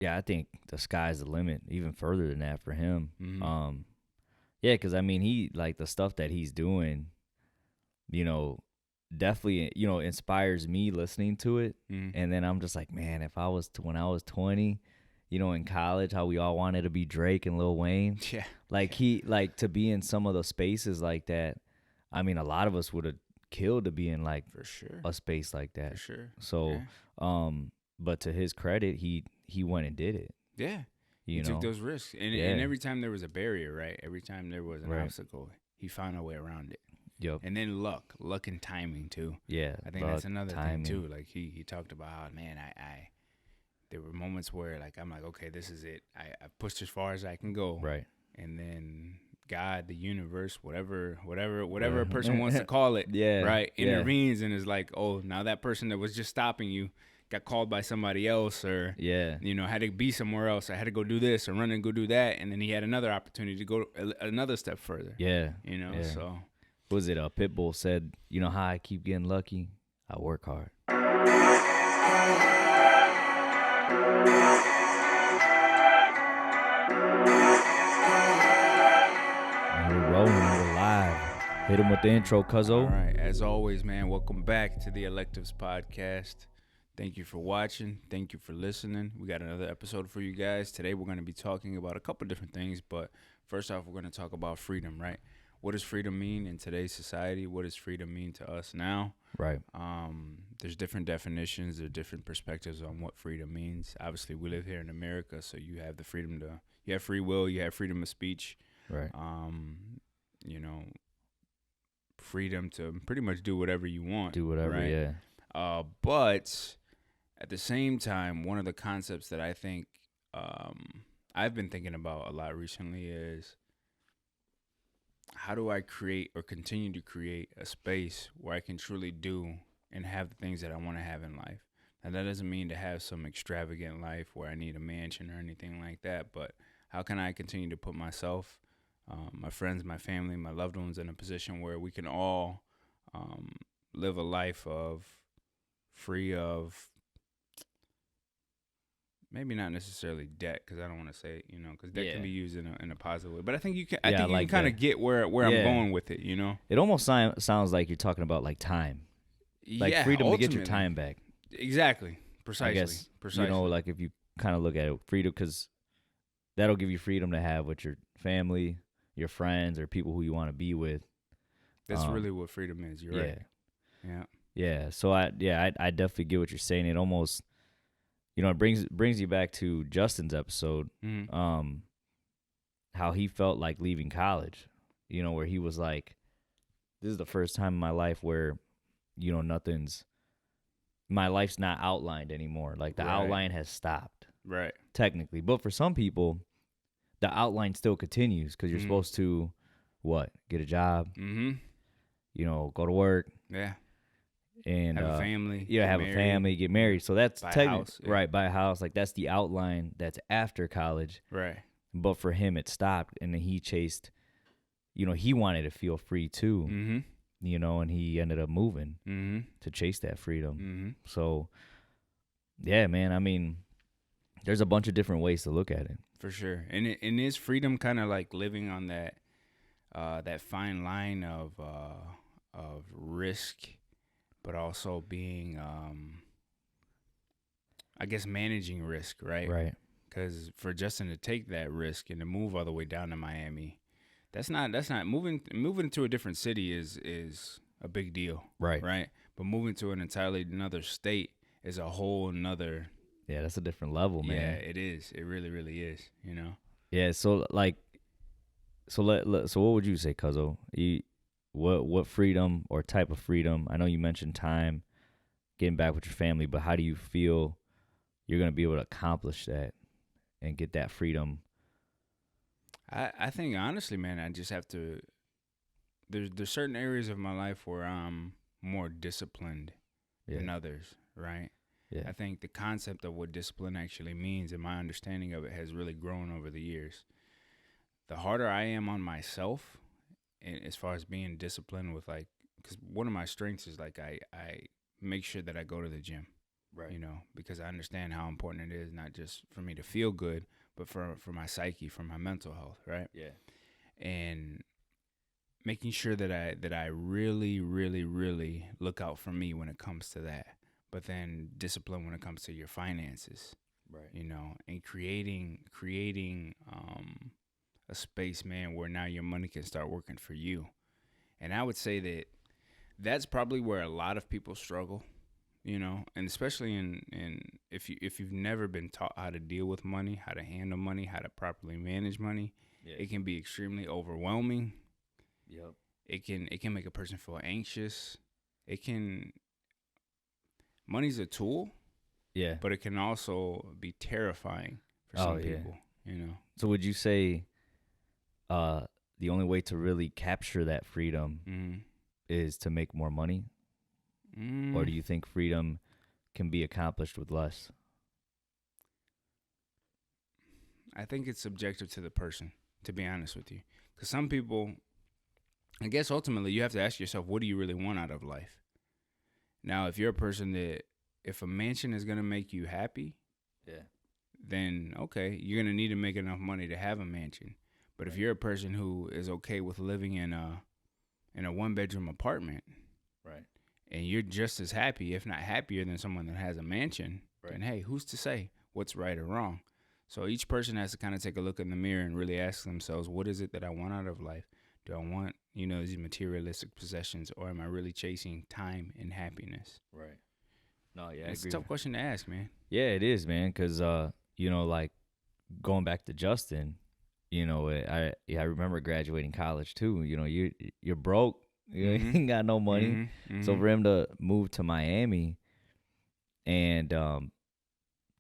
yeah, I think the sky's the limit, even further than that for him. Mm-hmm. Yeah, because I mean, he like the stuff that he's doing, you know, definitely, inspires me listening to it. Mm-hmm. And then I'm just like, man, if I was when I was 20, in college, how we all wanted to be Drake and Lil Wayne, Yeah. like like to be in some of those spaces like that. I mean, a lot of us would have killed to be in like For sure. a space like For that. sure. So, Yeah. but to his credit, he went and did it. Yeah. He You took know, those risks. And yeah, every time there was a barrier, right? Every time there was an right, obstacle, he found a way around it. yep, And then luck and timing too. yeah, I think luck, that's another thing timing, too. Like he talked about how, man, I there were moments where like I'm like, okay, this is it. I pushed as far as I can go. right, And then God, the universe, whatever a person wants to right. call it, Yeah, right, yeah, intervenes and is like, oh, now that person that was just stopping you got called by somebody else, or yeah, had to be somewhere else. I had to go do this or run and go do that, and then he had another opportunity to go another step further. yeah, yeah. So Was it Pitbull said, how I keep getting lucky? I work hard. And we're rolling. We're live. Hit him with the intro, all cuzzo. right, as always, man, welcome back to the Electives Podcast. Thank you for watching. Thank you for listening. We got another episode for you guys. Today we're going to be talking about a couple different things, but first off, we're going to talk about freedom, right? What does freedom mean in today's society? What does freedom mean to us now? Right. There's different definitions, there's different perspectives on what freedom means. Obviously, we live here in America, so you have the freedom you have free will, you have freedom of speech, Right. you know, freedom to pretty much do whatever you want. Do whatever. right? Yeah. But at the same time, one of the concepts that I think I've been thinking about a lot recently is how do I create or continue to create a space where I can truly do and have the things that I want to have in life. And that doesn't mean to have some extravagant life where I need a mansion or anything like that, but how can I continue to put myself, my friends, my family, my loved ones in a position where we can all live a life of free of maybe not necessarily debt, because I don't want to say, because debt Yeah. can be used in a positive way. But I think you can. Yeah, I I think you like can kind that. of get where I'm Yeah. going with it. It almost sounds like you're talking about like time, like Yeah, freedom to get your ultimately. time back. Exactly. I Precisely. guess Precisely. like if you kind of look at it, freedom, because that'll give you freedom to have with your family, your friends, or people who you want to be with. That's really what freedom is. You're Yeah. right. Yeah. Yeah. So I definitely get what you're saying. It almost, it brings you back to Justin's episode, Mm-hmm. how he felt like leaving college, where he was like, this is the first time in my life where, my life's not outlined anymore. Like the Right. outline has stopped Right. technically. But for some people, the outline still continues because you're Mhm. supposed to, what, get a job, Mm-hmm. go to work, Yeah. and Have a family. yeah, get have married, a family, get married. So that's buy a technically house. Yeah. right, buy a house. Like that's the outline that's after college. Right. But for him, it stopped, and then he chased. He wanted to feel free too. Mm-hmm. And he ended up moving Mm-hmm. to chase that freedom. Mm-hmm. So, yeah, man. I mean, there's a bunch of different ways to look at it. For sure. And is freedom kind of like living on that fine line of risk, but also being I guess managing risk, right? Right. Because for Justin to take that risk and to move all the way down to Miami, that's not moving to a different city is a big deal, Right. right? But moving to an entirely another state is a whole another. Yeah, that's a different level, man. Yeah, it is. It really, really is. Yeah. So like, so what would you say, Cuzzo? What freedom or type of freedom? I know you mentioned time, getting back with your family, but how do you feel you're gonna be able to accomplish that and get that freedom? I think honestly, man, I just have to. There's certain areas of my life where I'm more disciplined than others, right? Yeah. I think the concept of what discipline actually means and my understanding of it has really grown over the years. The harder I am on myself, and as far as being disciplined with because one of my strengths is like I make sure that I go to the gym. Right. because I understand how important it is, not just for me to feel good, but for my psyche, for my mental health, right? Yeah. And making sure that I really, really, really look out for me when it comes to that. But then discipline when it comes to your finances, Right. and creating a space, man, where now your money can start working for you. And I would say that that's probably where a lot of people struggle, and especially in if you've never been taught how to deal with money, how to handle money, how to properly manage money, Yeah. it can be extremely overwhelming. Yep. It can make a person feel anxious. It can Money's a tool, Yeah. but it can also be terrifying for Oh some yeah. people. So would you say uh the only way to really capture that freedom Mm. is to make more money? Or Mm. do you think freedom can be accomplished with less? I think it's subjective to the person, to be honest with you. Because some people, I guess ultimately you have to ask yourself, what do you really want out of life? Now, if you're a person that, if a mansion is going to make you happy, Yeah. then okay, you're going to need to make enough money to have a mansion. But if Right. you're a person who is okay with living in a one bedroom apartment, Right. and you're just as happy, if not happier, than someone that has a mansion, Right. then hey, who's to say what's right or wrong? So each person has to kind of take a look in the mirror and really ask themselves, what is it that I want out of life? Do I want, these materialistic possessions, or am I really chasing time and happiness? Right. No, yeah, And I it's a agree. tough question to ask, man. Yeah, it is, man, cuz like going back to Justin, I remember graduating college too. You're broke, you Mm-hmm. ain't got no money. Mm-hmm. So Mm-hmm. for him to move to Miami and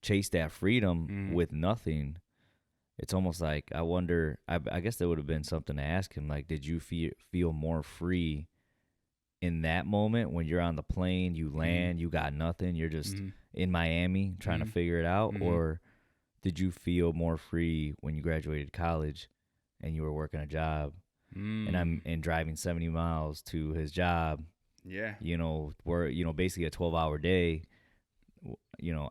chase that freedom Mm-hmm. with nothing, it's almost like I wonder. I guess that would have been something to ask him. Like, did you feel more free in that moment when you're on the plane, you land, you got nothing, you're just Mm-hmm. in Miami trying to Mm-hmm. figure it out, Mm-hmm. or did you feel more free when you graduated college and you were working a job and Mm. I'm driving 70 miles to his job, Yeah. where basically a 12-hour day.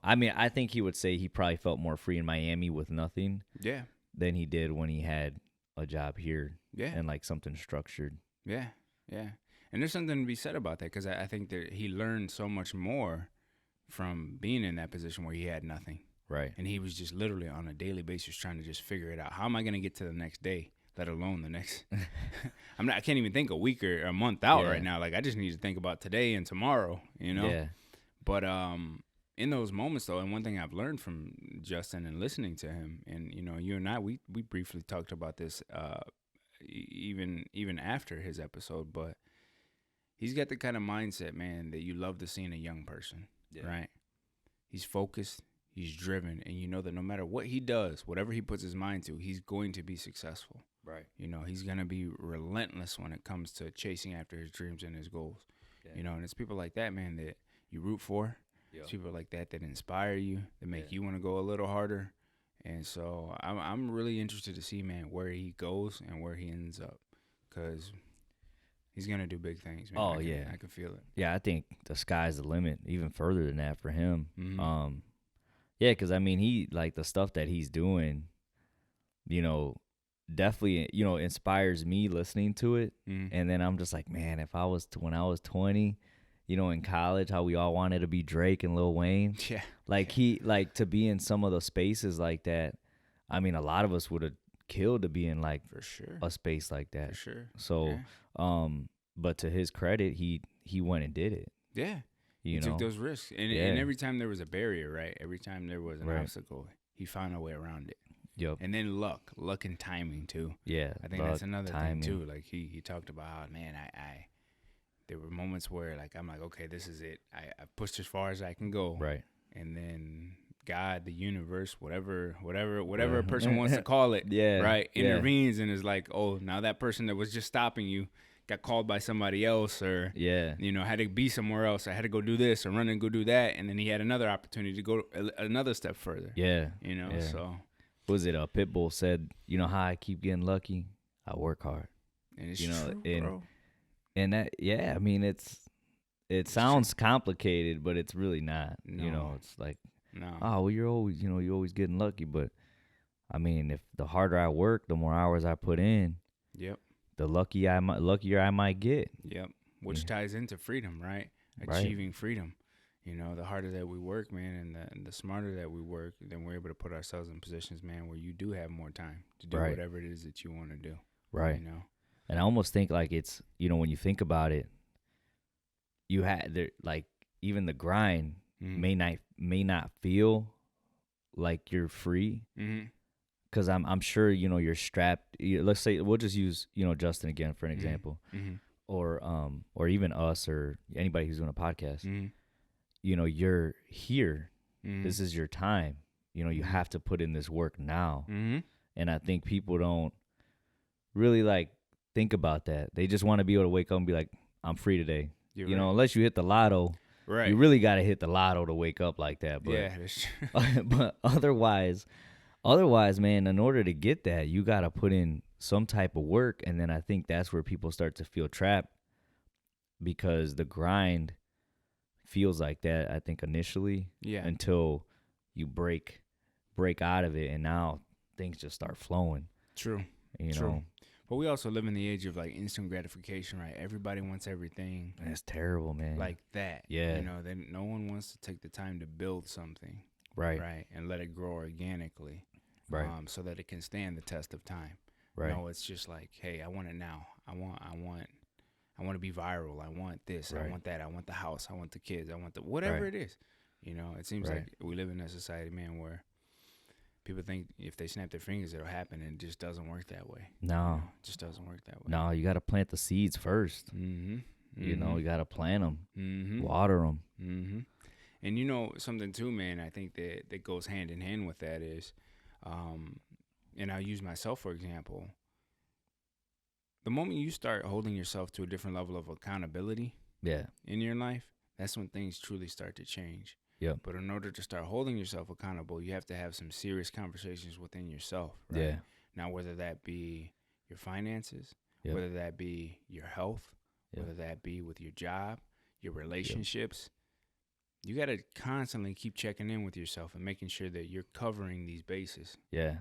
I mean, I think he would say he probably felt more free in Miami with nothing Yeah. than he did when he had a job here Yeah. and like something structured. Yeah. Yeah. And there's something to be said about that, because I think that he learned so much more from being in that position where he had nothing. Right. And he was just literally on a daily basis trying to just figure it out. How am I going to get to the next day, let alone the next? I can't even think a week or a month out Yeah. right now. Like, I just need to think about today and tomorrow. Yeah. But in those moments though, and one thing I've learned from Justin and listening to him, and you and I, we briefly talked about this even after his episode, but he's got the kind of mindset, man, that you love to see in a young person, right? He's focused, he's driven, and you know that no matter what he does, whatever he puts his mind to, he's going to be successful. Right. He's going to be relentless when it comes to chasing after his dreams and his goals. Yeah. And it's people like that, man, that you root for. Yeah. It's people like that inspire you, that make you want to go a little harder. And so I'm really interested to see, man, where he goes and where he ends up, because he's going to do big things, man. Oh, I can feel it. Yeah, I think the sky's the limit, even further than that for him. Mm-hmm. Yeah, because I mean, he like the stuff that he's doing, definitely, inspires me listening to it. Mm-hmm. And then I'm just like, man, if I was when I was 20, in college, how we all wanted to be Drake and Lil Wayne. Yeah. Like to be in some of the spaces like that. I mean, a lot of us would have killed to be in like For sure. a space like that. For sure. So, but to his credit, he went and did it. Yeah. You He know, took those risks. And every time there was a barrier, right? Every time there was an obstacle, he found a way around it. Yep. And then luck and timing too. Yeah. I think that's another thing too. Like he talked about how, man, I there were moments where like I'm like, okay, this is it. I pushed as far as I can go. Right. And then God, the universe, whatever a person wants to call it, right, intervenes and is like, oh, now that person that was just stopping you got called by somebody else, or had to be somewhere else. I had to go do this or run and go do that, and then he had another opportunity to go another step further. Yeah. So was it Pitbull said, how I keep getting lucky? I work hard. And it's true, bro. And that, I mean, it It's true. sounds complicated, but it's really not. You know, No, it's like, no. oh, well, you're always, you're always getting lucky. But I mean, if the harder I work, the more hours I put in, Yep. the luckier I might get. Yep. Yeah, Which ties into freedom, right? right, Achieving freedom. You know, the harder that we work, man, and the smarter that we work, then we're able to put ourselves in positions, man, where you do have more time to do right, whatever it is that you want to do. right. You know. And I almost think like it's, when you think about it, you had there like even the grind Mm-hmm. may not feel like you're free, Mm-hmm. because I'm sure you're strapped. Let's say we'll just use Justin again for an example, Mm-hmm. or even us or anybody who's doing a podcast. Mm-hmm. You're here. Mm-hmm. This is your time. You Mhm. have to put in this work now. Mm-hmm. And I think people don't really like think about that. They just want to be able to wake up and be like, I'm free today. You're right. Unless you hit the lotto, Right. you really got to hit the lotto to wake up like that. But Yeah, that's true. but otherwise, man, in order to get that, you got to put in some type of work. And then I think that's where people start to feel trapped, because the grind feels like that, I think, initially, Yeah. until you break out of it, and now things just start flowing. True. You True. know, But we also live in the age of like instant gratification, right? Everybody wants everything that's terrible, man. like that. Yeah. You know, then no one wants to take the time to build something, right, right? And let it grow organically, right, so that it can stand the test of time. right, No, it's just like, hey, I want it now. I want to be viral. I want this. Right. I want that. I want the house. I want the kids. I want the whatever Right. it is. You know, it seems Right. like we live in a society, man, where people think if they snap their fingers, it'll happen, and it just doesn't work that way. No, It just doesn't work that way. no, you got to plant the seeds first. Mm-hmm. You got to plant them, Mm-hmm. water them. Mm-hmm. And something too, man. I think that goes hand in hand with that is, and I'll use myself for example. The moment you start holding yourself to a different level of accountability Yeah, in your life, that's when things truly start to change. Yep. But in order to start holding yourself accountable, you have to have some serious conversations within yourself. Right? yeah, Now, whether that be your finances, Yep. whether that be your health, Yep. whether that be with your job, your relationships, you got to constantly keep checking in with yourself and making sure that you're covering these bases. yeah,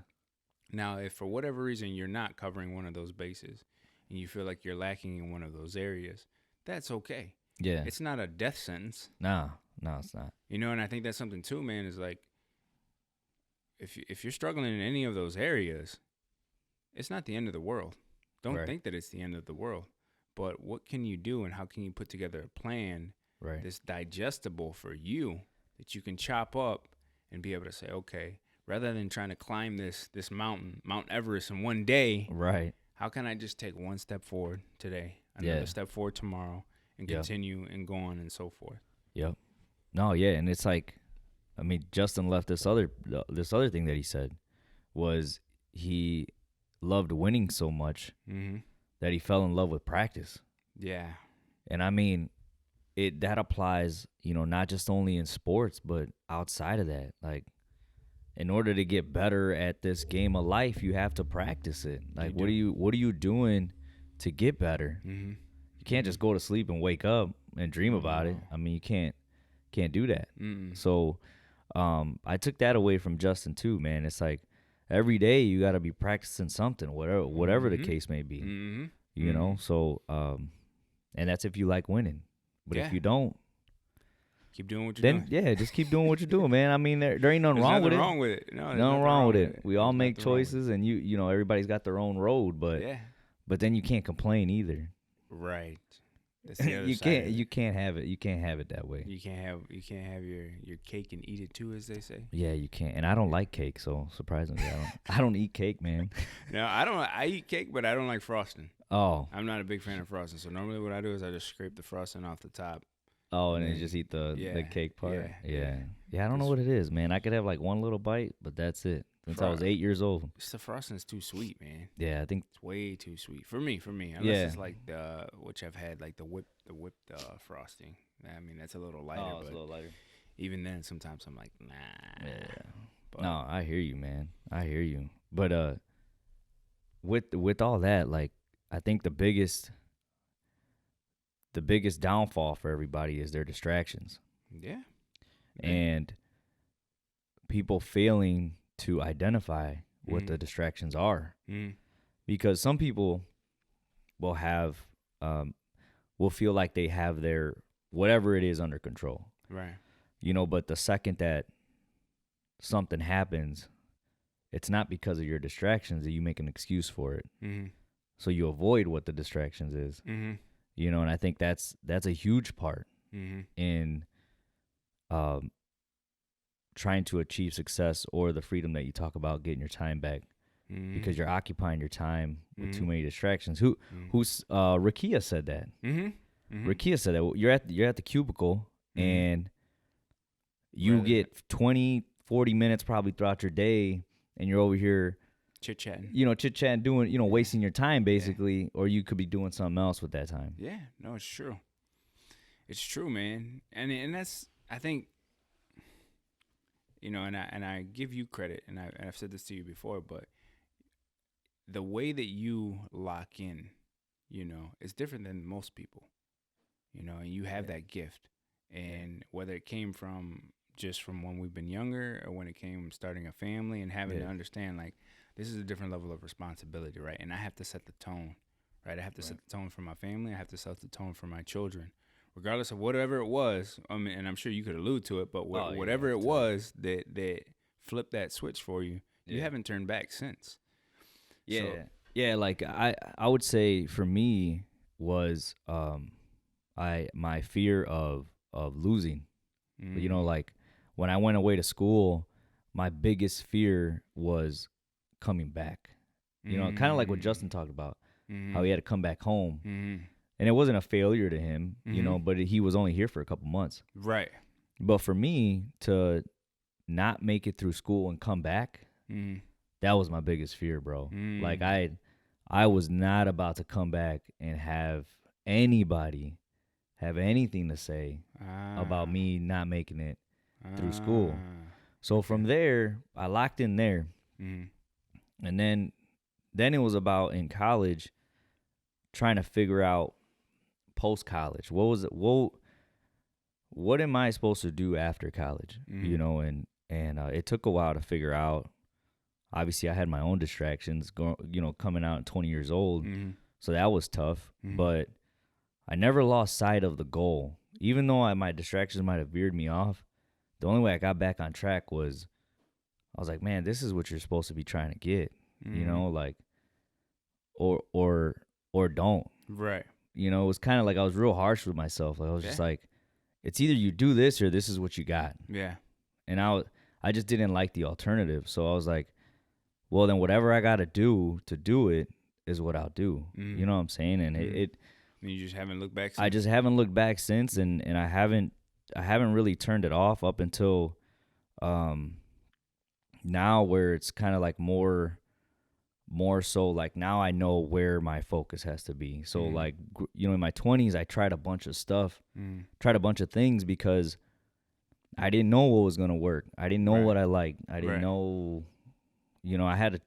Now, if for whatever reason you're not covering one of those bases and you feel like you're lacking in one of those areas, that's okay. yeah. It's not a death sentence. No, it's not. And I think that's something too, man, is like if you're struggling in any of those areas, it's not the end of the world. Don't Right. think that it's the end of the world. But what can you do and how can you put together a plan Right. that's digestible for you that you can chop up and be able to say, okay, rather than trying to climb this mountain, Mount Everest in one day, Right. how can I just take one step forward today, another Yeah. step forward tomorrow, and Yep. continue and go on and so forth? Yep. No, yeah, and it's like, I mean, Justin left this other thing that he said was he loved winning so much Mm-hmm. that he fell in love with practice. Yeah. And I mean, that applies, not just only in sports, but outside of that. Like, in order to get better at this game of life, you have to practice it. Like, what are you doing to get better? Mm-hmm. You can't just go to sleep and wake up and dream about it. I mean, you can't do that. Mm-mm. So, I took that away from Justin too, man. It's like every day you got to be practicing something, whatever the Mhm. case may be. Mm-hmm. You know. So, and that's if you like winning. But Yeah. if you don't, Keep doing what you're then doing. yeah, just keep doing what you're doing, man. I mean, there ain't nothing There's wrong nothing with it. wrong with it. No, there's Nothing wrong with it. We all There's make nothing wrong with it. choices, and everybody's got their own road. But Yeah. but then you can't complain either. Right. That's the other you side can't of it. you can't have it. You can't have it that way. You can't have your cake and eat it too, as they say. Yeah, you can't. And I don't like cake, so surprisingly, I don't eat cake, man. No, I don't. I eat cake, but I don't like frosting. Oh, I'm not a big fan of frosting. So normally, what I do is I just scrape the frosting off the top. and Yeah. then just eat the Yeah, cake part. yeah, Yeah. yeah. I don't know Just- what it is, man. I could have like one little bite, but that's it. Since I was Fro- 8 years old. It's the frosting's too sweet, man. Yeah, I think. It's way too sweet for me. Unless Yeah. it's like the which I've had like the whipped frosting. I mean that's a little lighter, Oh, it's but a little lighter. even then sometimes I'm like nah. Yeah. But, No, I hear you, man. I hear you. But with all that, like, I think the biggest the biggest downfall for everybody is their distractions Yeah. Yeah. and people failing to identify what Mm-hmm. the distractions are. Mm-hmm. Because some people will um, will feel like they have their whatever it is under control, Right. but the second that something happens, it's not because of your distractions that you make an excuse for it. Mm-hmm. So you avoid what the distractions is, Mm-hmm. and I think that's a huge part Mm-hmm. in um, trying to achieve success or the freedom that you talk about, getting your time back, Mm-hmm. because you're occupying your time with too Mm-hmm. many distractions. Mm-hmm. Who's Rakia said that. Mm-hmm. Mm-hmm. Rakia said that you're at the cubicle Mm-hmm. and you Rather than get 20, 40 minutes probably throughout your day, and you're over here, chit chatting. chit chatting, doing, Yeah. wasting your time Yeah. basically, or you could be doing something else with that time. Yeah. No, it's true. It's true, man. And that's, I think, and I give you credit, and I've said this to you before, but the way that you lock in, is different than most people. And you have Yeah. that gift. And whether it came from just from when we've been younger or when it came from starting a family and having to Yeah. understand, like, this is a different level of responsibility, right? And I have to set the tone, right? I have to set the tone for my family. I have to set the tone for my children, regardless of whatever it was. I mean, and I'm sure you could allude to it, but whatever it was that flipped that switch for you, you haven't turned back since. Yeah. So, Yeah, like I would say for me was my fear of losing. Like when I went away to school, my biggest fear was coming back. Kind of like what Justin talked about, how he had to come back home. And it wasn't a failure to him, but he was only here for a couple months. Right. But for me to not make it through school and come back, that was my biggest fear, bro. Like I was not about to come back and have anybody have anything to say about me not making it through school. So from there, I locked in there. And then it was about in college trying to figure out post college. What was it? What am I supposed to do after college? And it took a while to figure out. Obviously, I had my own distractions, coming out at 20 years old. So that was tough. But I never lost sight of the goal. Even though my distractions might have veered me off, the only way I got back on track was I was like, man, this is what you're supposed to be trying to get, like, or don't. Right. It was kind of like I was real harsh with myself. Like I was just like, it's either you do this or this is what you got. Yeah. And I just didn't like the alternative. So I was like, well, then whatever I got to do it is what I'll do. You know what I'm saying? And it you just haven't looked back since? I just haven't looked back since, and I haven't really turned it off up until now, where it's kind of like more so like now I know where my focus has to be. So like in my 20s I tried a bunch of stuff, tried a bunch of things because I didn't know what was going to work. I didn't know what I liked. I didn't know, I had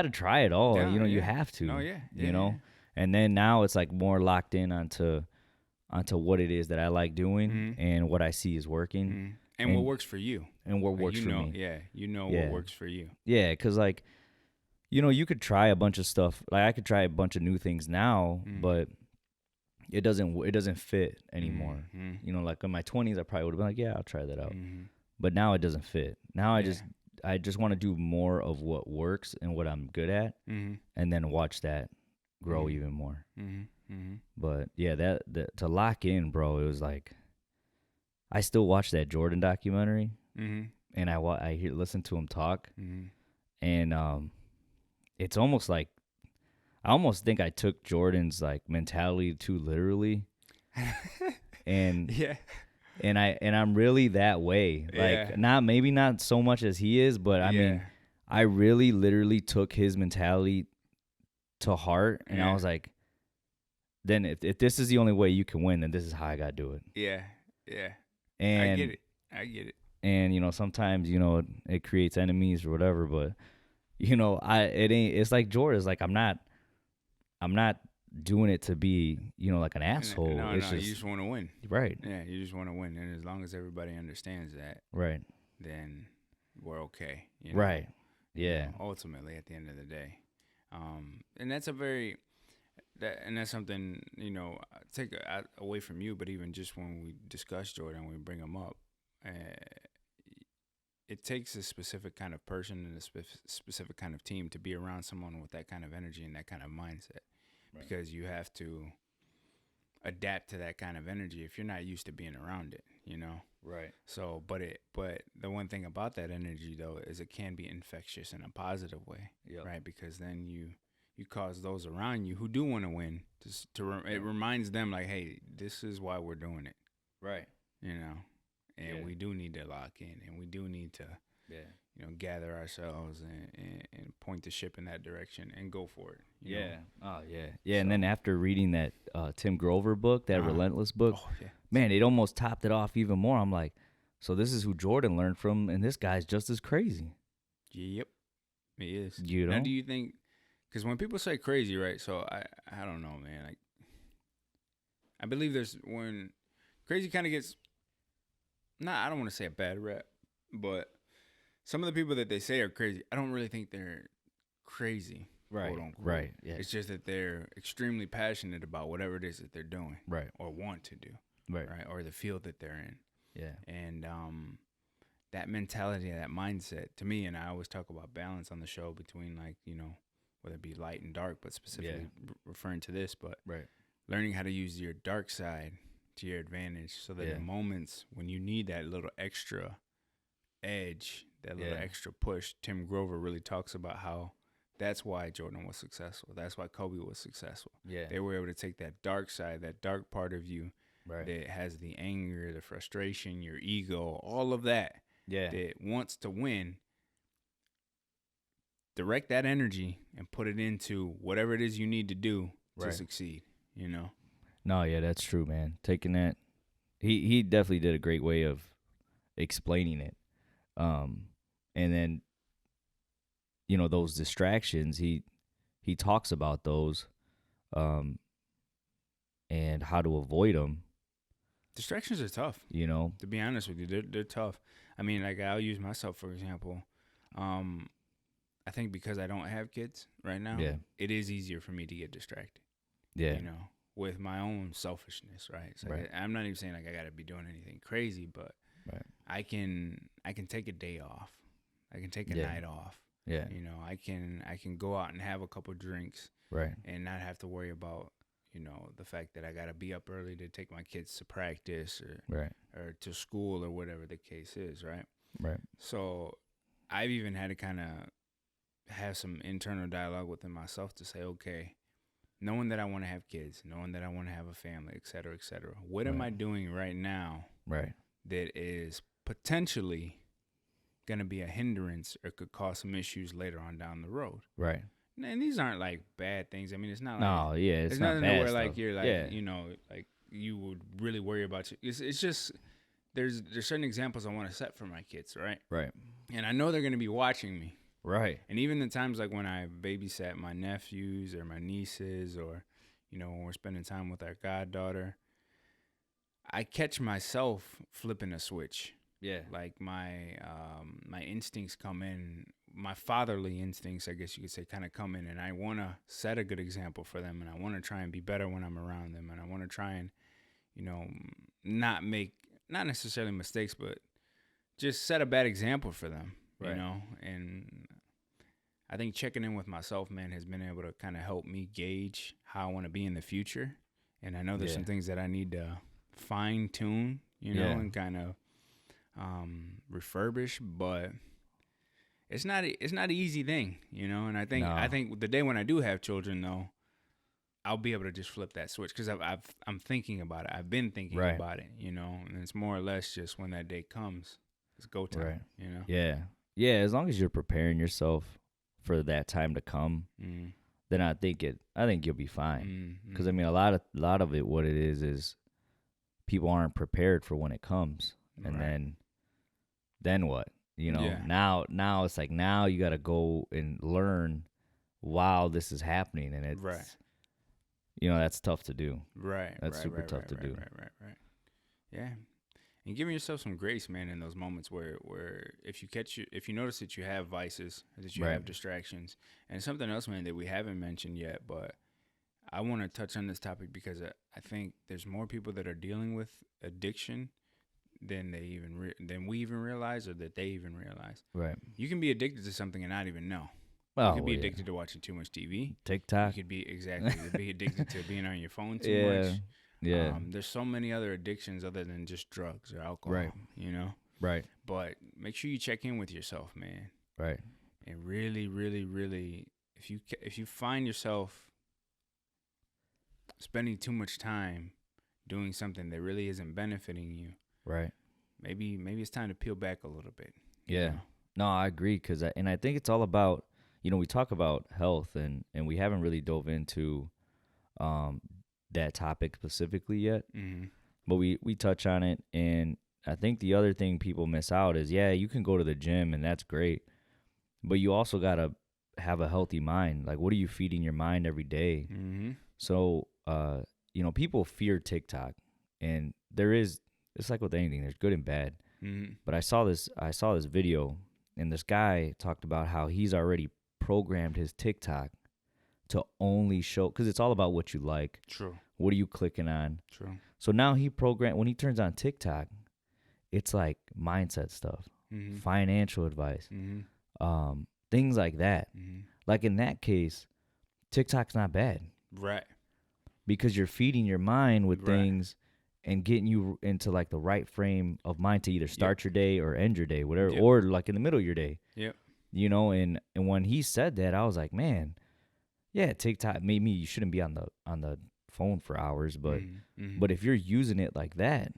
to try it all. Yeah, you have to. Oh yeah. And then now it's like more locked in onto what it is that I like doing and what I see is working. And what works for you. And what works for me. Yeah, what works for you. Yeah, because like, you could try a bunch of stuff. Like I could try a bunch of new things now, but it doesn't fit anymore. Like in my 20s, I probably would have been like, yeah, I'll try that out. But now it doesn't fit. Now I just want to do more of what works and what I'm good at, and then watch that grow even more. But yeah, that to lock in, bro, it was like I still watch that Jordan documentary, and I listen to him talk, and it's almost like I almost think I took Jordan's like mentality too literally, and and I'm really that way. Like maybe not so much as he is, but I mean, I really literally took his mentality to heart, and I was like, then if this is the only way you can win, then this is how I gotta do it. Yeah. And I get it. And sometimes it creates enemies or whatever, but it's like Jordan. It's like I'm not doing it to be, like an asshole. It's No, you just just want to win. right, Yeah, you just want to win, and as long as everybody understands that, right, then we're okay. right. Yeah, Ultimately, at the end of the day, and that's a very and that's something take away from you. But even just when we discuss Jordan, we bring him up. Uh, it takes a specific kind of person and a specific kind of team to be around someone with that kind of energy and that kind of mindset, because you have to adapt to that kind of energy if you're not used to being around it. right. So, but the one thing about that energy though is it can be infectious in a positive way, Yep. right? Because then you cause those around you who do want to win it reminds them like, hey, this is why we're doing it, Right. and we do need to lock in, and we do need to Yeah. gather ourselves and point the ship in that direction and go for it. you know? Yeah. Oh, yeah. Yeah. And So- then after reading that Tim Grover book, that Relentless book, Oh yeah. man, it almost topped it off even more. I'm like, so this is who Jordan learned from, and this guy's just as crazy. Yep, he is. You Now, know? do you think? Because when people say crazy, right? So I don't know, man. Like, I believe there's when crazy kind of gets. I don't want to say a bad rap, but some of the people that they say are crazy, I don't really think they're crazy, Right. quote unquote. Right. Yeah. It's just that they're extremely passionate about whatever it is that they're doing Right. or want to do, Right. right? Or the field that they're in. Yeah. And that mentality, that mindset, to me, and I always talk about balance on the show between, like, whether it be light and dark, but specifically referring to this, but Right. learning how to use your dark side to your advantage, so that in moments when you need that little extra edge, that little extra push, Tim Grover really talks about how that's why Jordan was successful. That's why Kobe was successful. Yeah. They were able to take that dark side, that dark part of you Right. that has the anger, the frustration, your ego, all of that, Yeah. that wants to win, direct that energy and put it into whatever it is you need to do to succeed. No, yeah, that's true, man. Taking that, he definitely did a great way of explaining it. And then those distractions, he talks about those, and how to avoid them. Distractions are tough. To be honest with you, they're tough. I mean, like, I'll use myself for example. I think because I don't have kids right now, it is easier for me to get distracted. Yeah. With my own selfishness, right? So I'm not even saying like I got to be doing anything crazy, but I can take a day off. I can take a night off. Yeah. I can go out and have a couple drinks, Right. and not have to worry about the fact that I got to be up early to take my kids to practice or to school or whatever the case is, right? Right. So I've even had to kind of have some internal dialogue within myself to say, okay, knowing that I want to have kids, knowing that I want to have a family, et cetera, what am I doing right now that is potentially going to be a hindrance or could cause some issues later on down the road? Right. And these aren't like bad things. I mean, it's not like, No, yeah, it's not nothing bad where stuff. like you're like, like you would really worry about you. It's just there's certain examples I want to set for my kids, right? Right. And I know they're going to be watching me. Right. And even the times like when I babysat my nephews or my nieces, or when we're spending time with our goddaughter, I catch myself flipping a switch. Yeah. Like my instincts come in, my fatherly instincts, I guess you could say, kind of come in, and I want to set a good example for them, and I want to try and be better when I'm around them, and I want to try and not make, not necessarily mistakes, but just set a bad example for them. And I think checking in with myself, man, has been able to kind of help me gauge how I want to be in the future. And I know there's some things that I need to fine tune, and kind of refurbish, but it's not an easy thing, And I think the day when I do have children, though, I'll be able to just flip that switch, because I'm thinking about it. I've been thinking about it, and it's more or less just when that day comes, it's go time, Yeah. Yeah, as long as you're preparing yourself for that time to come, then I think you'll be fine. Because I mean, a lot of it, what it is people aren't prepared for when it comes, and then what? Now it's like, now you got to go and learn while this is happening, and it's that's tough to do. Right. That's Right. super Right. tough Right. to Right. do. Right. Right. Right. Yeah. And giving yourself some grace, man, in those moments where if you notice that you have vices, that you Right. have distractions, and something else, man, that we haven't mentioned yet, but I want to touch on this topic because I think there's more people that are dealing with addiction than than we even realize, or that they even realize. Right. You can be addicted to something and not even know. Oh, You could be yeah. addicted to watching too much TV. You TikTok. could be be addicted to being on your phone too Yeah. much. Yeah. There's so many other addictions other than just drugs or alcohol. Right. You know. Right. But make sure you check in with yourself, man. Right. And really, really, really, if you find yourself spending too much time doing something that really isn't benefiting you, Right. maybe it's time to peel back a little bit. Yeah. know? No, I agree and I think it's all about, we talk about health and we haven't really dove into that topic specifically yet, but we touch on it. And I think the other thing people miss out is, you can go to the gym and that's great, but you also got to have a healthy mind. Like, what are you feeding your mind every day? So, people fear TikTok, and it's like with anything, there's good and bad. But I saw this video, and this guy talked about how he's already programmed his TikTok to only show, because it's all about what you like. True. What are you clicking on? True. So now when he turns on TikTok, it's like mindset stuff, financial advice, things like that. Like in that case, TikTok's not bad. Right. Because you're feeding your mind with things and getting you into like the right frame of mind to either start your day or end your day, whatever, or like in the middle of your day. Yep. And when he said that, I was like, man, yeah, TikTok, maybe you shouldn't be on the phone for hours, but if you're using it like that,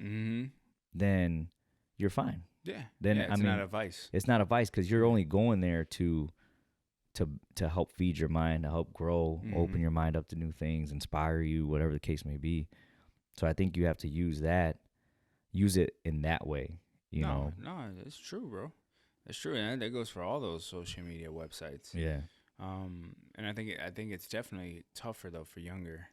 then you're fine. Yeah. Then it's not a vice. It's not a vice, because you're only going there to help feed your mind, to help grow, open your mind up to new things, inspire you, whatever the case may be. So I think you have to use it in that way, you know. No, it's true, bro. That's true, and that goes for all those social media websites. Yeah. And I think it's definitely tougher though for younger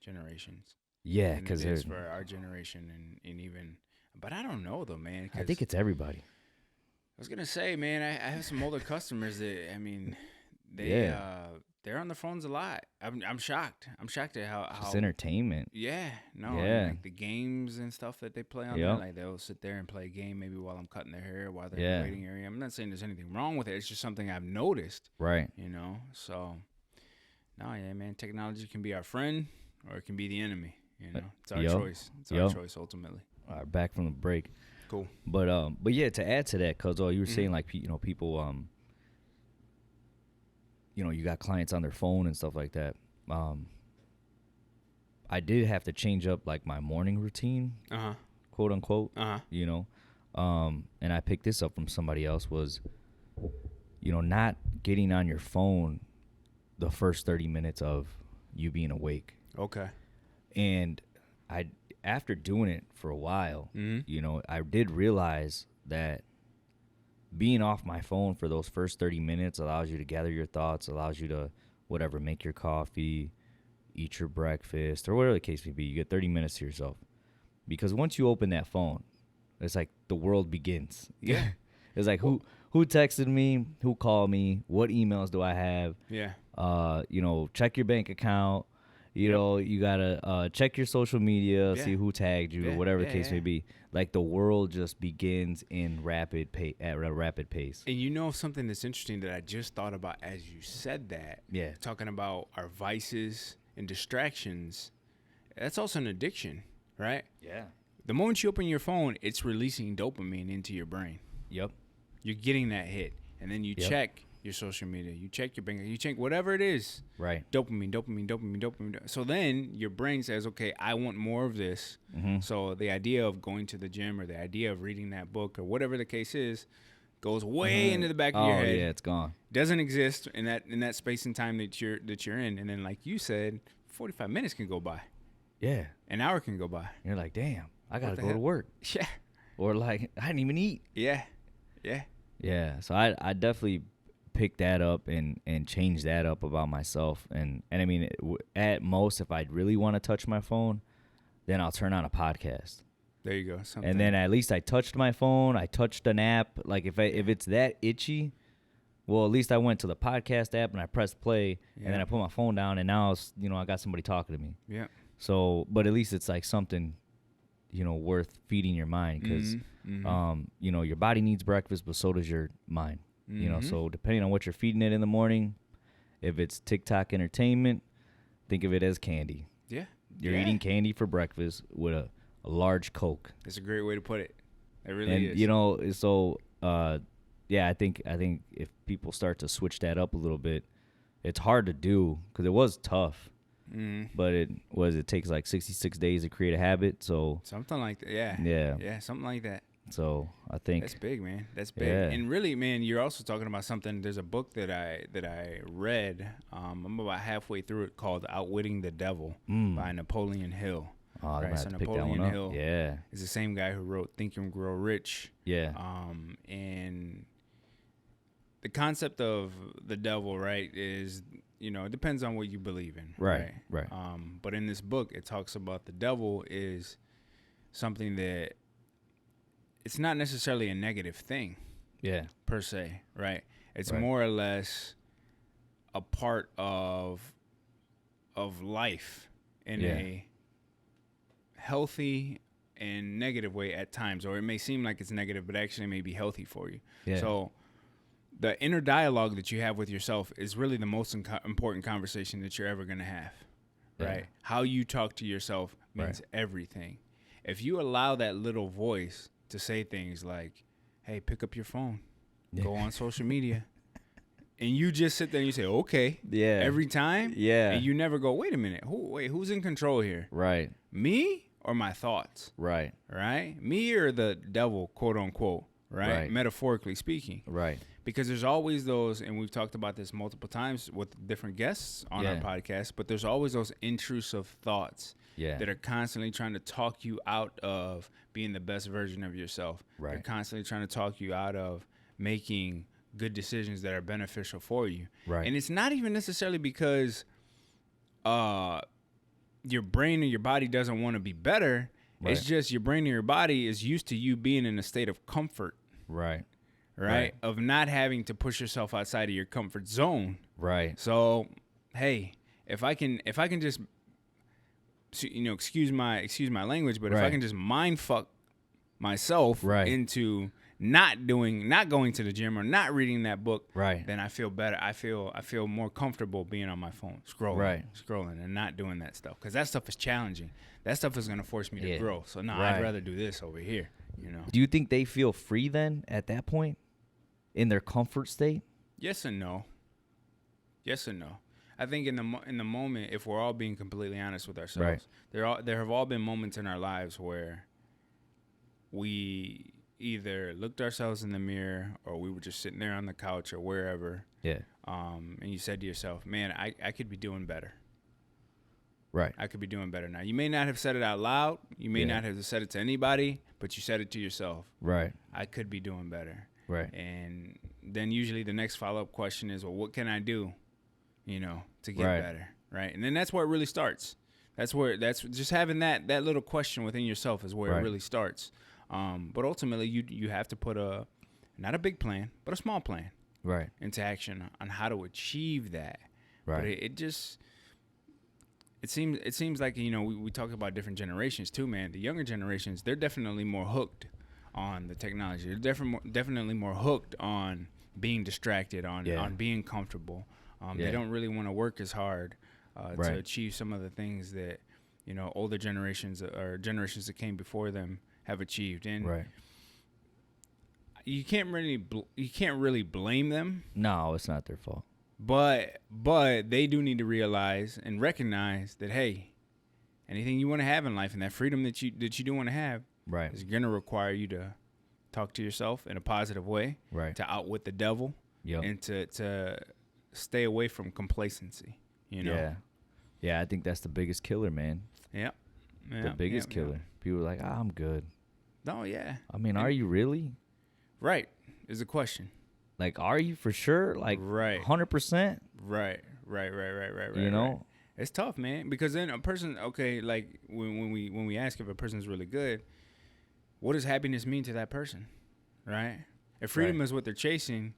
generations. Yeah, because it's for our generation and even, but I don't know though, man. I think it's everybody. I was gonna say, man, I have some older customers that, I mean, they're on their phones a lot. I'm shocked. I'm shocked at how Just entertainment. Yeah, no, Yeah. like the games and stuff that they play on there. Like they'll sit there and play a game maybe while I'm cutting their hair, while they're in the waiting area. I'm not saying there's anything wrong with it. It's just something I've noticed. Right. So no, yeah, man. Technology can be our friend or it can be the enemy. It's our choice. It's our choice ultimately. All right, back from the break. Cool. But yeah, to add to that, cause you were saying like people you got clients on their phone and stuff like that. I did have to change up like my morning routine, quote unquote. And I picked this up from somebody else, was not getting on your phone the first 30 minutes of you being awake. Okay. And after doing it for a while, I did realize that being off my phone for those first 30 minutes allows you to gather your thoughts, allows you to, whatever, make your coffee, eat your breakfast, or whatever the case may be. You get 30 minutes to yourself. Because once you open that phone, it's like the world begins. Yeah. It's like, who texted me? Who called me? What emails do I have? Yeah. Check your bank account. You got to check your social media, see who tagged you, or whatever the case may be. Like, the world just begins in at a rapid pace. And something that's interesting that I just thought about as you said that, talking about our vices and distractions, that's also an addiction, right? Yeah. The moment you open your phone, it's releasing dopamine into your brain. Yep. You're getting that hit. And then you check your social media, you check your bank, you check whatever it is. Right. Dopamine. So then your brain says, okay, I want more of this. So the idea of going to the gym or the idea of reading that book or whatever the case is goes way into the back of your head. Yeah, it's gone. Doesn't exist in that space and time that you're in. And then, like you said, 45 minutes can go by. Yeah. An hour can go by. You're like, damn, I got to go to work. Yeah. Or like, I didn't even eat. Yeah. Yeah. So I definitely pick that up and change that up about myself. And I mean, at most, if I really want to touch my phone, then I'll turn on a podcast. There you go. Something. And then at least I touched my phone. I touched an app. Like if it's that itchy, well, at least I went to the podcast app and I pressed play, and then I put my phone down, and now it's, I got somebody talking to me. Yeah. So, but at least it's like something, worth feeding your mind, because, your body needs breakfast, but so does your mind. So depending on what you're feeding it in the morning, if it's TikTok entertainment, think of it as candy. Yeah. You're eating candy for breakfast with a large Coke. That's a great way to put it. It really is. So, I think if people start to switch that up a little bit, it's hard to do because it was tough. But it takes like 66 days to create a habit. So something like that. Yeah. Yeah. Something like that. So I think that's big, man. That's big. Yeah. And really, man, you're also talking about something. There's a book that I read. I'm about halfway through it, called "Outwitting the Devil" by Napoleon Hill. Oh, right. So Napoleon Hill is the same guy who wrote "Think and Grow Rich." Yeah. And the concept of the devil, right, is, it depends on what you believe in. Right. But in this book, it talks about the devil is something that it's not necessarily a negative thing. Yeah. Per se, right? It's more or less a part of life in a healthy and negative way at times, or it may seem like it's negative, but actually may be healthy for you. Yeah. So the inner dialogue that you have with yourself is really the most important conversation that you're ever going to have, right? Yeah. How you talk to yourself means everything. If you allow that little voice to say things like, hey, pick up your phone, go on social media, and you just sit there and you say, okay, every time, and you never go, wait a minute, who's in control here? Right. Me or my thoughts? Right. Me or the devil, quote unquote, right? Metaphorically speaking. Right. Because there's always those, and we've talked about this multiple times with different guests on our podcast, but there's always those intrusive thoughts that are constantly trying to talk you out of being the best version of yourself. Right. They're constantly trying to talk you out of making good decisions that are beneficial for you. Right. And it's not even necessarily because your brain or your body doesn't want to be better. Right. It's just your brain or your body is used to you being in a state of comfort. Right. Of not having to push yourself outside of your comfort zone. Right. So, hey, if I can just, excuse my language, but if I can just mind fuck myself into not going to the gym or not reading that book, then I feel better. I feel more comfortable being on my phone, scrolling and not doing that stuff, because that stuff is challenging. That stuff is gonna force me to grow. So I'd rather do this over here. Do you think they feel free then at that point, in their comfort state? Yes and no. I think in the moment, if we're all being completely honest with ourselves, there have all been moments in our lives where we either looked ourselves in the mirror or we were just sitting there on the couch or wherever. Yeah. And you said to yourself, man, I could be doing better. Right. I could be doing better now. You may not have said it out loud. You may not have said it to anybody, but you said it to yourself. Right. I could be doing better. Right. And then usually the next follow-up question is, well, what can I do, to get better? Right. And then that's where it really starts. That's just having that little question within yourself is where it really starts. But ultimately you have to put not a big plan, but a small plan into action on how to achieve that. Right. But it seems like, we talk about different generations too, man. The younger generations, they're definitely more hooked on the technology. They're definitely more hooked on being distracted, on being comfortable. They don't really want to work as hard to achieve some of the things that, older generations or generations that came before them have achieved. And you can't really blame them. No, it's not their fault. But they do need to realize and recognize that, hey, anything you want to have in life and that freedom that you do want to have is going to require you to talk to yourself in a positive way, to outwit the devil, and to stay away from complacency. Yeah, I think that's the biggest killer, man. The biggest killer. People are like, I'm good. Oh, yeah. I mean, are you really? Right, is a question. Like, are you for sure? Like, Right. 100%? Right. You know? It's tough, man, because then a person, okay, like when we ask if a person's really good, what does happiness mean to that person, right? If freedom Right. is what they're chasing,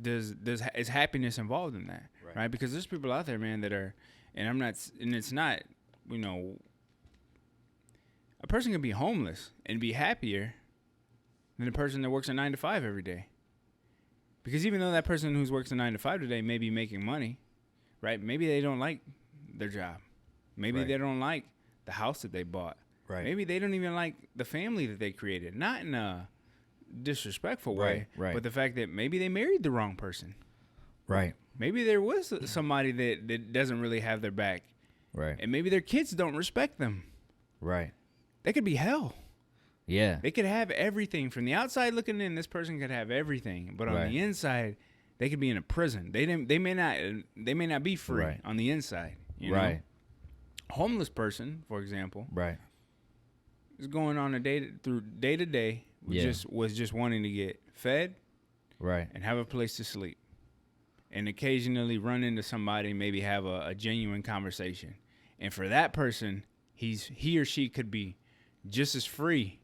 is happiness involved in that, right? Because there's people out there, man, that are, and it's not, you know, a person can be homeless and be happier than a person that works a 9 to 5 every day. Because even though that person who's works a 9 to 5 today may be making money, right? Maybe they don't like their job. Maybe they don't like the house that they bought. Right. Maybe they don't even like the family that they created. Not in a disrespectful way, but the fact that maybe they married the wrong person. Right. Maybe there was somebody that doesn't really have their back. Right. And maybe their kids don't respect them. Right. They could be hell. Yeah. They could have everything. From the outside looking in, this person could have everything. But on the inside, they could be in a prison. They may not be free on the inside. You know? Homeless person, for example, is going on day to day. Was just wanting to get fed, and have a place to sleep, and occasionally run into somebody, maybe have a genuine conversation. And for that person, he or she could be just as free,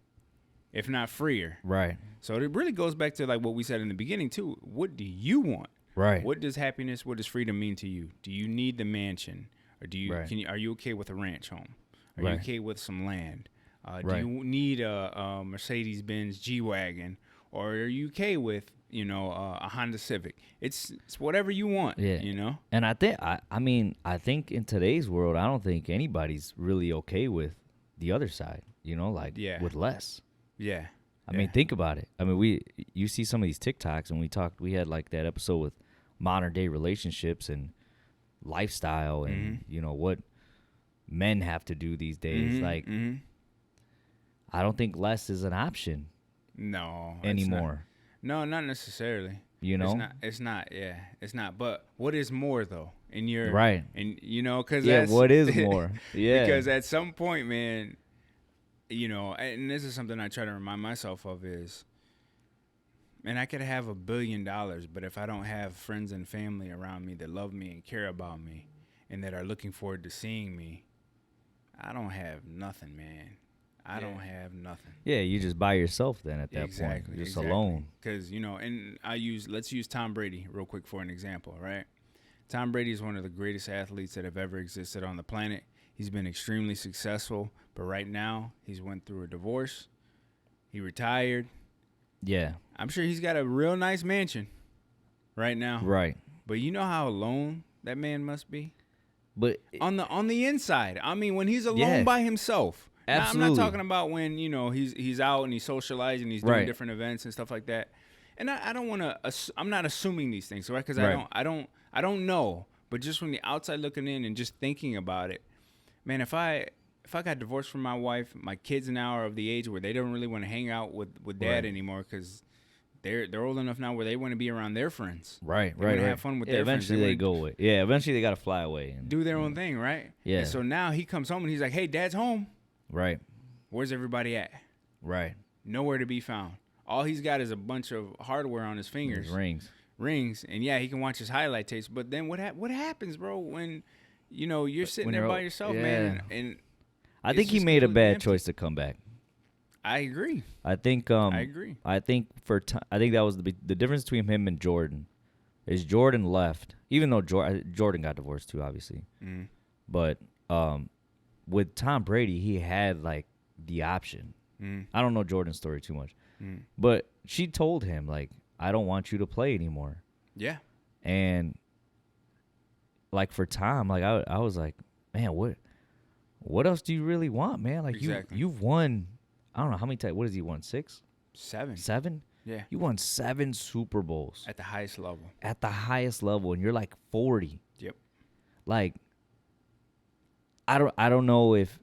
if not freer. Right. So it really goes back to like what we said in the beginning too. What do you want? Right. What does happiness, what does freedom mean to you? Do you need the mansion, or are you okay with a ranch home? Are you okay with some land? Do you need a Mercedes-Benz G-Wagon, or are you okay with a Honda Civic? It's whatever you want. Yeah. You know. And I think in today's world, I don't think anybody's really okay with the other side. With less. Yeah. I mean, think about it. I mean, you see some of these TikToks, and we had like that episode with modern day relationships and lifestyle, and what men have to do these days. I don't think less is an option. No. Anymore. No, not necessarily. It's not. Yeah, it's not. But what is more though? And because what is more? Yeah, because at some point, man, and this is something I try to remind myself of is, man, I could have $1 billion, but if I don't have friends and family around me that love me and care about me, and that are looking forward to seeing me, I don't have nothing, man. I don't have nothing. Yeah, you just by yourself then at that point. You're just alone. Because, and let's use Tom Brady real quick for an example, right? Tom Brady is one of the greatest athletes that have ever existed on the planet. He's been extremely successful, but right now he's went through a divorce. He retired. Yeah. I'm sure he's got a real nice mansion right now. Right. But you know how alone that man must be? But on the inside. I mean, when he's alone by himself. Absolutely. Now, I'm not talking about when, he's out and he's socializing, he's doing different events and stuff like that. And I don't want to I'm not assuming these things, right? Cuz I don't know, but just from the outside looking in and just thinking about it, man, if I got divorced from my wife, my kids now are of the age where they don't really want to hang out with dad anymore, cuz they're old enough now where they want to be around their friends. Right. Have fun with their friends. Eventually they go away. Yeah, eventually they got to fly away and do their own thing, right? Yeah. And so now he comes home and he's like, "Hey, dad's home." Right. Where's everybody at? Right. Nowhere to be found. All he's got is a bunch of hardware on his fingers. Rings. And yeah, he can watch his highlight tapes. But then what happens, bro, when you're sitting there by yourself, man? And I think he made a bad choice to come back. I agree. I think I agree. I think that was the difference between him and Jordan. Is Jordan left, even though Jordan got divorced too, obviously. Mm. But with Tom Brady, he had like the option. Mm. I don't know Jordan's story too much, but she told him like, "I don't want you to play anymore." Yeah. And like for Tom, like I was like, man, what else do you really want, man? Like you've won. I don't know how many times. What has he won? 6? 7. 7? Yeah. You won 7 Super Bowls at the highest level. At the highest level, and you're like 40. Yep. Like. I don't know if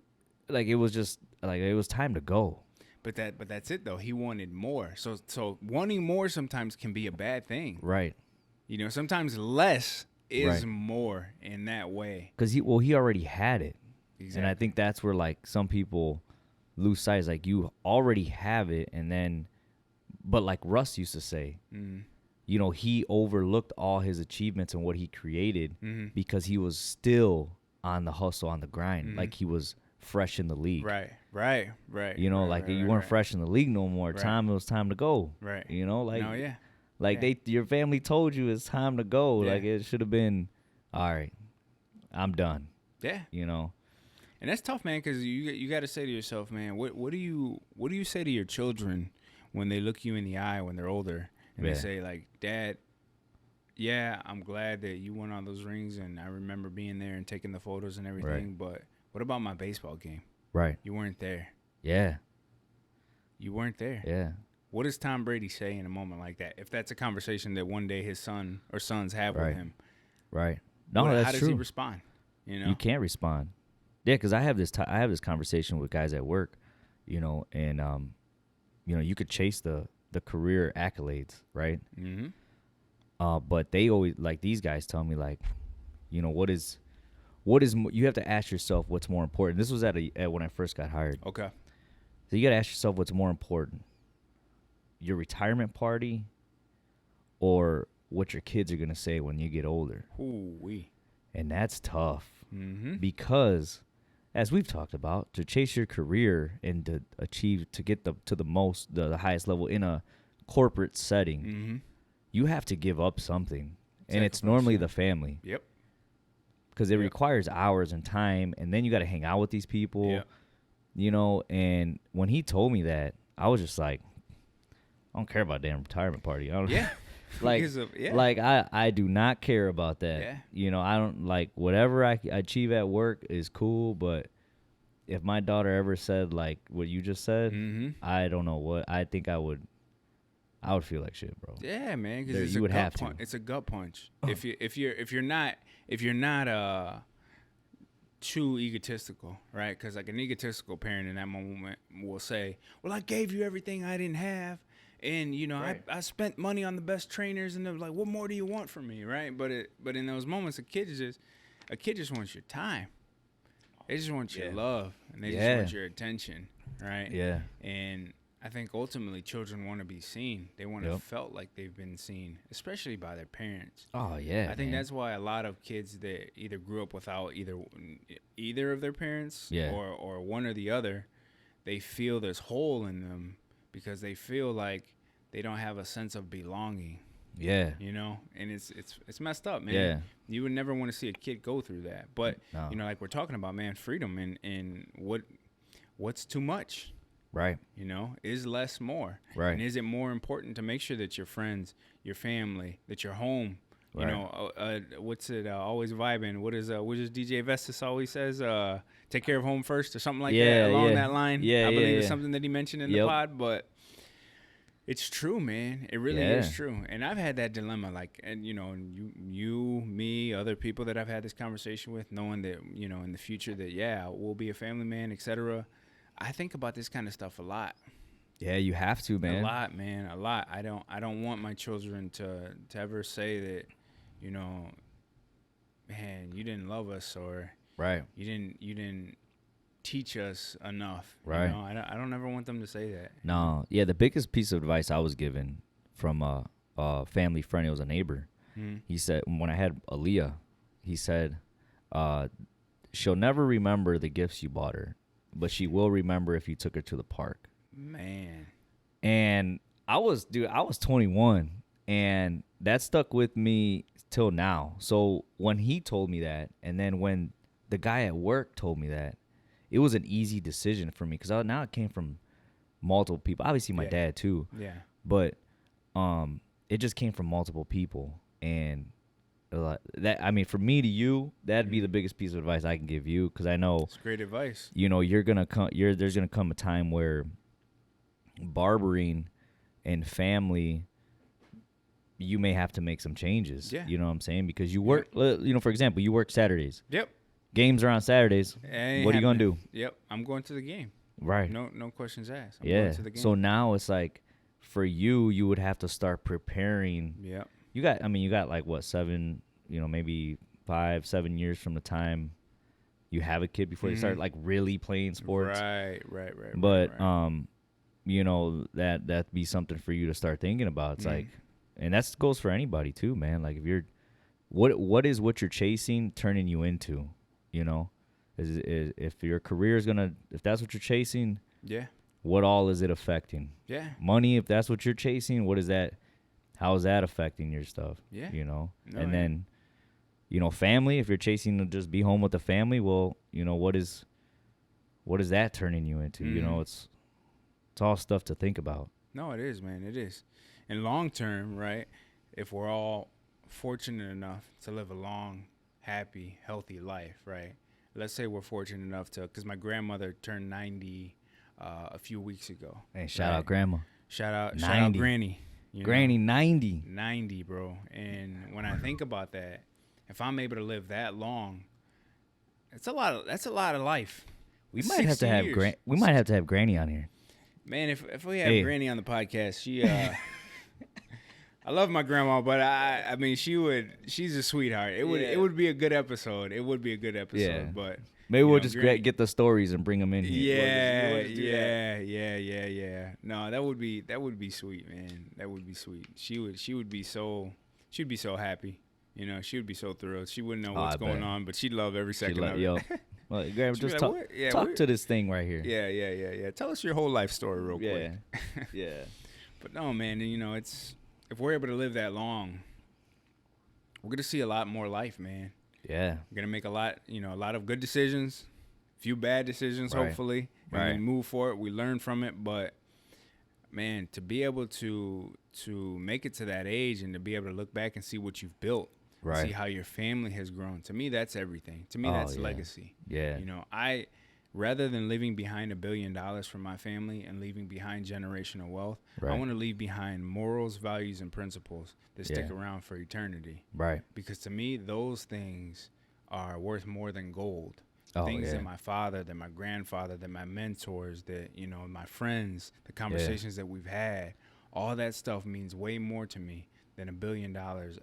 like it was just like it was time to go. But that's it though. He wanted more. So wanting more sometimes can be a bad thing. Right. Sometimes less is more in that way. Cuz he already had it. Exactly. And I think that's where like some people lose sight. Is like you already have it, and then but like Russ used to say, you know, he overlooked all his achievements and what he created because he was still on the hustle, on the grind. Like he was fresh in the league. Right. You know, like you weren't fresh in the league no more. Right. It was time to go. Right. You know, like No, yeah. like Yeah. your family told you it's time to go. Yeah. Like it should have been, all right, I'm done. Yeah. You know. And that's tough, man, because you got to say to yourself, man, what do you say to your children when they look you in the eye when they're older and they say like, Dad, yeah, I'm glad that you won all those rings and I remember being there and taking the photos and everything, but what about my baseball game? Right. You weren't there. Yeah. You weren't there. Yeah. What does Tom Brady say in a moment like that? If that's a conversation that one day his son or sons have with him, right? No, that's true. How does he respond? You know, you can't respond. Yeah, because I have this conversation with guys at work, you know, and you know, you could chase the career accolades, right? Mm-hmm. But they always, like, these guys tell me, like, you know, what is you have to ask yourself what's more important. This was at when I first got hired. Okay. So you got to ask yourself what's more important, your retirement party or what your kids are going to say when you get older. Ooh-wee. And that's tough because, as we've talked about, to chase your career and to achieve, to get to the highest level in a corporate setting, you have to give up something. And it's normally the family. Yep. Because it requires hours and time, and then you got to hang out with these people. Yep. You know, and when he told me that, I was just like, I don't care about damn retirement party. I don't, like I do not care about that. Yeah. You know, I don't, like, whatever I achieve at work is cool, but if my daughter ever said like what you just said, I don't know what, I think I would feel like shit, bro. Yeah, man, because you would have to. It's a gut punch. If you're not too egotistical, right? Because like an egotistical parent in that moment will say, "Well, I gave you everything I didn't have, and you know, I spent money on the best trainers, and they're like, what more do you want from me, right?" But in those moments, a kid just wants your time. They just want your love, and they just want your attention, right? Yeah. And I think ultimately children want to be seen. They want to felt like they've been seen, especially by their parents. Oh yeah. I think that's why a lot of kids that either grew up without either of their parents or one or the other, they feel this hole in them because they feel like they don't have a sense of belonging. Yeah. You know, and it's messed up, man. Yeah. You would never want to see a kid go through that. But you know, like we're talking about, man, freedom and what's too much. Right. You know, is less more? Right. And is it more important to make sure that your friends, your family, that your home, you know, what's it, always vibing? What is DJ Vestas always says? Take care of home first or something like that along that line. Yeah, I believe it's something that he mentioned in the pod, but it's true, man. It really is true. And I've had that dilemma, like, and you know, you, me, other people that I've had this conversation with, knowing that, you know, in the future that, we'll be a family man, etc. I think about this kind of stuff a lot. Yeah, you have to, man. A lot, man. A lot. I don't want my children to ever say that, you know, man, you didn't love us, or you didn't teach us enough. Right. You know? I don't ever want them to say that. No. Yeah, the biggest piece of advice I was given from a family friend, it was a neighbor. He said, when I had Aaliyah, he said, she'll never remember the gifts you bought her, but she will remember if you took her to the park. Man. And I was 21, and that stuck with me till now. So when he told me that, and then when the guy at work told me that, it was an easy decision for me, because now it came from multiple people. Obviously my dad too. Yeah. But it just came from multiple people, and that, I mean, from me to you, that'd be the biggest piece of advice I can give you, because I know it's great advice. You know, there's gonna come a time where barbering and family, you may have to make some changes. Yeah. You know what I'm saying? Because you work, you know, for example, you work Saturdays. Yep. Games are on Saturdays. What are you gonna do? Yep. I'm going to the game. Right. No questions asked. I'm going to the game. So now it's like, for you would have to start preparing. Yeah. You got like what, 7, you know, maybe 5, 7 years from the time you have a kid before you start like really playing sports. Right. But you know, that'd be something for you to start thinking about. It's like, and that goes for anybody too, man. Like if you're, what is what you're chasing turning you into, you know? Is if your career is gonna, if that's what you're chasing, Yeah. what all is it affecting? Yeah. Money, if that's what you're chasing, what is that? How is that affecting your stuff? Yeah. You know, No, and yeah. then, you know, family. If you're chasing to just be home with the family, well, you know, what is that turning you into? You know, it's all stuff to think about. No, it is, man. It is. And long term, right? If we're all fortunate enough to live a long, happy, healthy life, right? Let's say we're fortunate enough to, because my grandmother turned 90 a few weeks ago. Hey, shout right? out grandma. Shout out 90. Granny. You Granny, know? 90. 90, bro. And when I think about that, if I'm able to live that long, that's a lot of life. We might have to have we might have to have Granny on here. Man, if we have Granny on the podcast, she I love my grandma, but I mean she's a sweetheart. It would be a good episode. It would be a good episode, Yeah. but Maybe we'll just get the stories and bring them in here. Yeah. No, that would be sweet, man. That would be sweet. She'd be so happy. You know, she would be so thrilled. She wouldn't know what's going on, but she'd love every second of it. Yo, well, Graham, just talk to this thing right here. Yeah. Tell us your whole life story real quick. Yeah. But no, man, you know, it's, if we're able to live that long, we're going to see a lot more life, man. Yeah. We're going to make a lot of good decisions, a few bad decisions, hopefully. And we move forward. We learn from it. But, man, to be able to make it to that age and to be able to look back and see what you've built, see how your family has grown. To me, that's everything. To me, that's legacy. Yeah. You know, rather than leaving behind $1 billion for my family and leaving behind generational wealth, I want to leave behind morals, values, and principles that stick around for eternity. Right. Because to me, those things are worth more than gold. Things that my father, that my grandfather, that my mentors, that, you know, my friends, the conversations that we've had, all that stuff means way more to me than $1 billion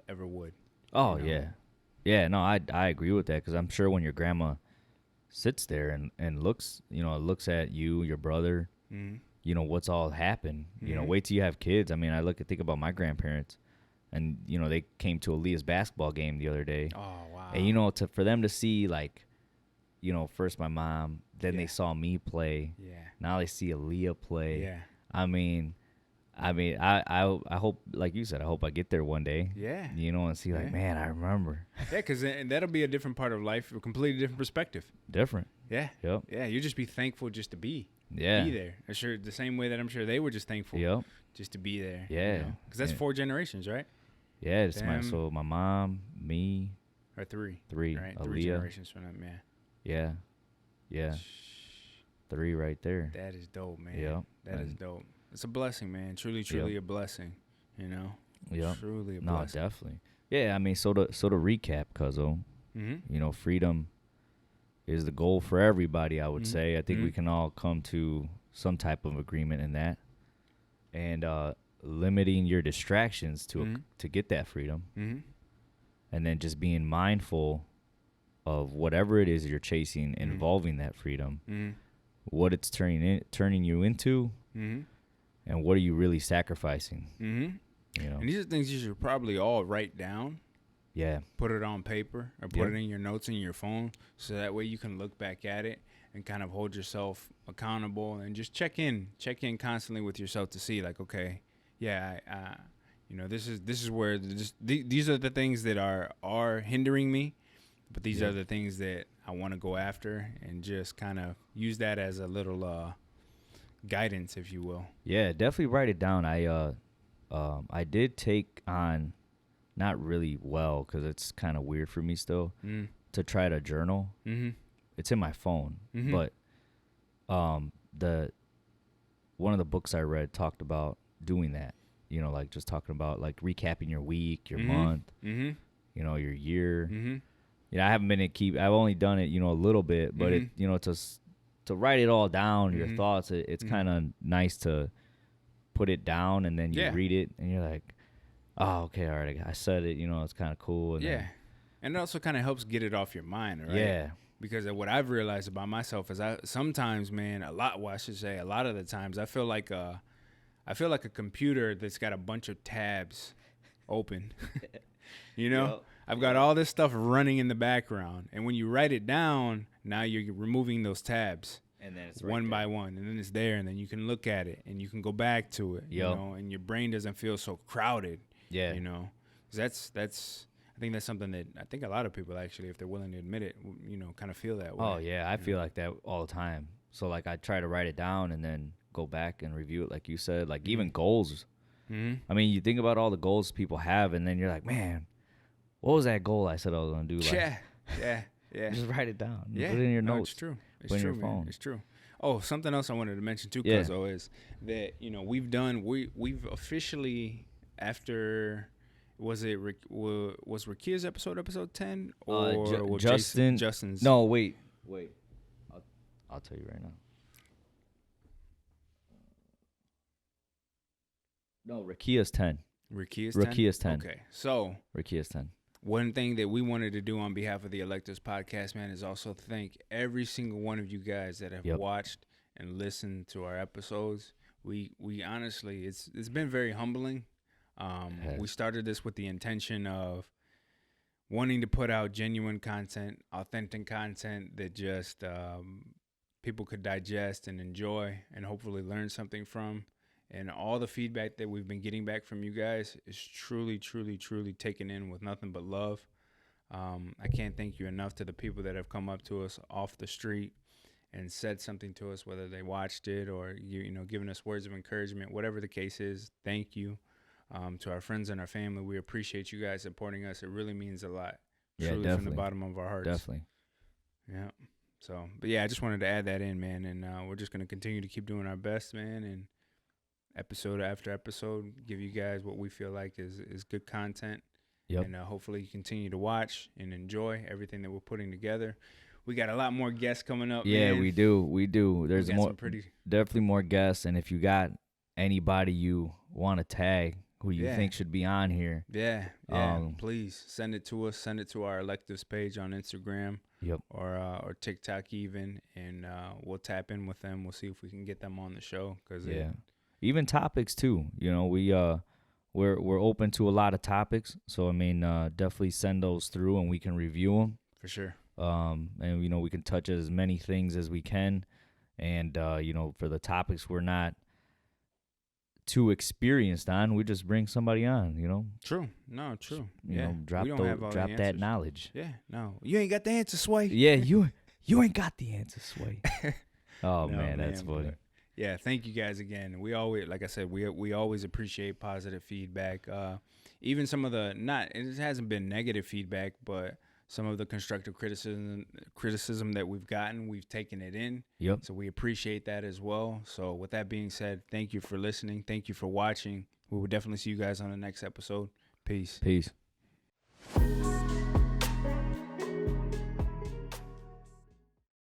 ever would. Oh, you know? Yeah, no, I agree with that, because I'm sure when your grandma sits there and looks at you, your brother, you know, what's all happened. You know, wait till you have kids. I mean, think about my grandparents, and, you know, they came to Aaliyah's basketball game the other day. Oh, wow. And, you know, for them to see, like, you know, first my mom, then they saw me play. Yeah. Now they see Aaliyah play. Yeah. I mean, I hope, like you said, I hope I get there one day. Yeah. You know, and see, like, man, I remember. Yeah, because that'll be a different part of life, a completely different perspective. Different. Yeah. Yep. Yeah, you just be thankful just to be. Yeah. Be there. I'm sure the same way that I'm sure they were just thankful. Yep. Just to be there. Yeah. Because that's 4 generations, right? Yeah. It's my mom, me. Or 3. 3. Right. Aaliyah. 3 generations from them, Yeah. 3 right there. That is dope, man. Yep. That is dope. It's a blessing, man. Truly a blessing. You know? Yeah. Truly a blessing. No, definitely. Yeah, I mean, so to recap, Cuzzo, you know, freedom is the goal for everybody, I would say. I think we can all come to some type of agreement in that. And limiting your distractions to get that freedom. And then just being mindful of whatever it is you're chasing involving that freedom, what it's turning you into, and what are you really sacrificing? You know? And these are things you should probably all write down. Yeah. Put it on paper or put it in your notes in your phone, so that way you can look back at it and kind of hold yourself accountable and just check in constantly with yourself to see, like, okay, yeah, you know, this is where these are the things that are hindering me, but these are the things that I want to go after, and just kind of use that as a little guidance, if you will. Yeah, definitely write it down. I did take on, not really well, because it's kind of weird for me still, to try to journal. It's in my phone, but one of the books I read talked about doing that. You know, like just talking about like recapping your week, your month, you know, your year. You know, I haven't been I've only done it, you know, a little bit, but it, you know, to write it all down, your thoughts, it's kind of nice to put it down, and then you read it and you're like, oh, okay, all right, I said it, you know, it's kind of cool. And and it also kind of helps get it off your mind, right? Yeah. Because what I've realized about myself is sometimes, man, a lot of the times I feel like a computer that's got a bunch of tabs open. You know, Yep. I've got all this stuff running in the background, and when you write it down, now you're removing those tabs And then it's one by one, and then it's there, and then you can look at it, and you can go back to it, you Yep. know, and your brain doesn't feel so crowded, Yeah. you know. 'Cause that's I think that's something that I think a lot of people actually, if they're willing to admit it, you know, kind of feel that way. Oh yeah, I feel like that all the time. So like I try to write it down and then go back and review it, like you said. Like even goals. Mm-hmm. I mean, you think about all the goals people have, and then you're like, man, what was that goal I said I was gonna do? Like, Yeah. just write it down. Yeah, Put it in your no, notes. It's true. It's Put it in true, your man. phone. It's true. Oh, something else I wanted to mention too, Yeah. Cuzzo, is that we've officially, after, was Rakia's episode 10 or was Justin's? No, wait. I'll tell you right now. No, Rakia's 10. Rakia's 10. Okay, so Rakia's 10. one thing that we wanted to do on behalf of the Electives podcast, man, is also thank every single one of you guys that have watched and listened to our episodes. We honestly, it's been very humbling. We started this with the intention of wanting to put out genuine content, authentic content that just people could digest and enjoy and hopefully learn something from. And all the feedback that we've been getting back from you guys is truly, truly, truly taken in with nothing but love. I can't thank you enough to the people that have come up to us off the street and said something to us, whether they watched it or you know, giving us words of encouragement, whatever the case is. Thank you. To our friends and our family, we appreciate you guys supporting us. It really means a lot. Yeah, truly definitely. From the bottom of our hearts. Definitely. Yeah. So, but yeah, I just wanted to add that in, man. And we're just going to continue to keep doing our best, man. And episode after episode, give you guys what we feel like is good content. Yep. And hopefully you continue to watch and enjoy everything that we're putting together. We got a lot more guests coming up, Yeah, man. we do. There's more, pretty... definitely more guests. And if you got anybody you want to tag who you think should be on here, please send it to us. Send it to our Electives page on Instagram. Yep. Or TikTok even, and we'll tap in with them. We'll see if we can get them on the show. Even topics too. You know, we're open to a lot of topics. So I mean, definitely send those through, and we can review them for sure. And you know, we can touch as many things as we can, and you know, for the topics we're not too experienced on, we just bring somebody on. You know. True. You know, drop that knowledge. Yeah. No, you ain't got the answer, Sway. Yeah, you ain't got the answer, Sway. Oh man, that's funny. Yeah, thank you guys again. We always, like I said, we always appreciate positive feedback. Even some of it hasn't been negative feedback, but some of the constructive criticism that we've gotten, we've taken it in. Yep. So we appreciate that as well. So with that being said, thank you for listening. Thank you for watching. We will definitely see you guys on the next episode. Peace. Peace.